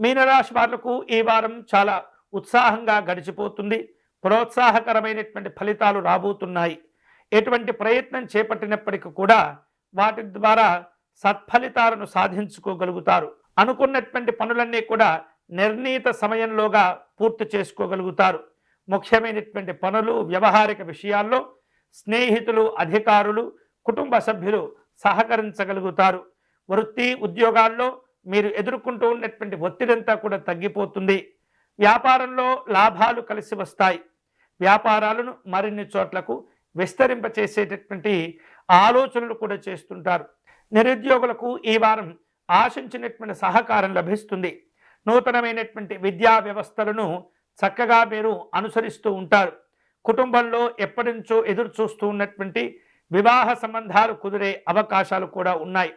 మీనరాశి వాళ్లకు ఈ వారం చాలా ఉత్సాహంగా గడిచిపోతుంది. ప్రోత్సాహకరమైనటువంటి ఫలితాలు రాబోతున్నాయి. ఎటువంటి ప్రయత్నం చేపట్టినప్పటికీ కూడా వాటి ద్వారా సత్ఫలితాలను సాధించుకోగలుగుతారు. అనుకున్నటువంటి పనులన్నీ కూడా నిర్ణీత సమయంలోగా పూర్తి చేసుకోగలుగుతారు. ముఖ్యమైనటువంటి పనులు, వ్యవహారిక విషయాల్లో స్నేహితులు, అధికారులు, కుటుంబ సభ్యులు సహకరించగలుగుతారు. వృత్తి ఉద్యోగాల్లో మీరు ఎదుర్కొంటూ ఉన్నటువంటి ఒత్తిడంతా కూడా తగ్గిపోతుంది. వ్యాపారంలో లాభాలు కలిసి వస్తాయి. వ్యాపారాలను మరిన్ని చోట్లకు విస్తరింపచేసేటటువంటి ఆలోచనలు కూడా చేస్తుంటారు. నిరుద్యోగులకు ఈ వారం ఆశించినటువంటి సహకారం లభిస్తుంది. నూతనమైనటువంటి విద్యా వ్యవస్థలను చక్కగా మీరు అనుసరిస్తూ ఉంటారు. కుటుంబంలో ఎప్పటి నుంచో ఎదురు చూస్తూ ఉన్నటువంటి వివాహ సంబంధాలు కుదిరే అవకాశాలు కూడా ఉన్నాయి.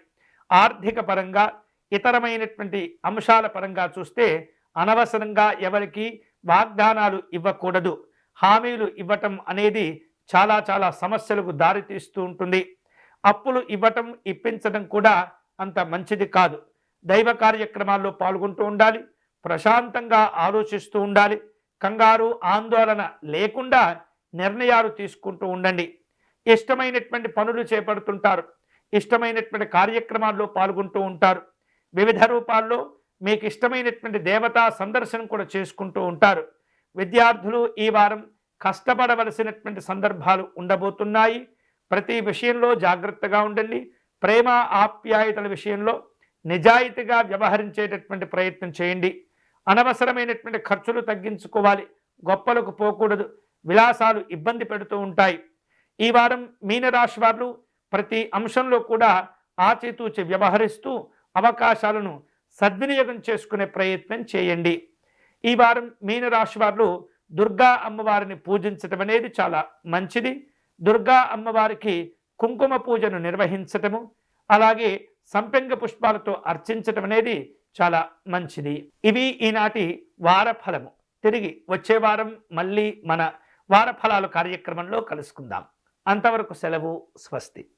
ఆర్థిక పరంగా, ఇతరమైనటువంటి అంశాల పరంగా చూస్తే అనవసరంగా ఎవరికి వాగ్దానాలు ఇవ్వకూడదు. హామీలు ఇవ్వటం అనేది చాలా చాలా సమస్యలకు దారితీస్తూ ఉంటుంది. అప్పులు ఇవ్వటం, ఇప్పించడం కూడా అంత మంచిది కాదు. దైవ కార్యక్రమాల్లో పాల్గొంటూ ఉండాలి. ప్రశాంతంగా ఆలోచిస్తూ ఉండాలి. కంగారు, ఆందోళన లేకుండా నిర్ణయాలు తీసుకుంటూ ఉండండి. ఇష్టమైనటువంటి పనులు చేపడుతుంటారు. ఇష్టమైనటువంటి కార్యక్రమాల్లో పాల్గొంటూ ఉంటారు. వివిధ రూపాల్లో మీకు ఇష్టమైనటువంటి దేవతా సందర్శనం కూడా చేసుకుంటూ ఉంటారు. విద్యార్థులు ఈ వారం కష్టపడవలసినటువంటి సందర్భాలు ఉండబోతున్నాయి. ప్రతి విషయంలో జాగ్రత్తగా ఉండండి. ప్రేమ, ఆప్యాయతల విషయంలో నిజాయితీగా వ్యవహరించేటటువంటి ప్రయత్నం చేయండి. అనవసరమైనటువంటి ఖర్చులు తగ్గించుకోవాలి. గొప్పలకు పోకూడదు. విలాసాలు ఇబ్బంది పెడుతూ ఉంటాయి. ఈ వారం మీనరాశి వారు ప్రతి అంశంలో కూడా ఆచితూచి వ్యవహరిస్తూ అవకాశాలను సద్వినియోగం చేసుకునే ప్రయత్నం చేయండి. ఈ వారం మీనరాశి వారు దుర్గా అమ్మవారిని పూజించటం అనేది చాలా మంచిది. దుర్గా అమ్మవారికి కుంకుమ పూజను నిర్వహించటము, అలాగే సంపెంగ పుష్పాలతో అర్చించటం అనేది చాలా మంచిది. ఇవి ఈనాటి వారఫలము. తిరిగి వచ్చే వారం మళ్ళీ మన వారఫలాలు కార్యక్రమంలో కలుసుకుందాం. అంతవరకు సెలవు. స్వస్తి.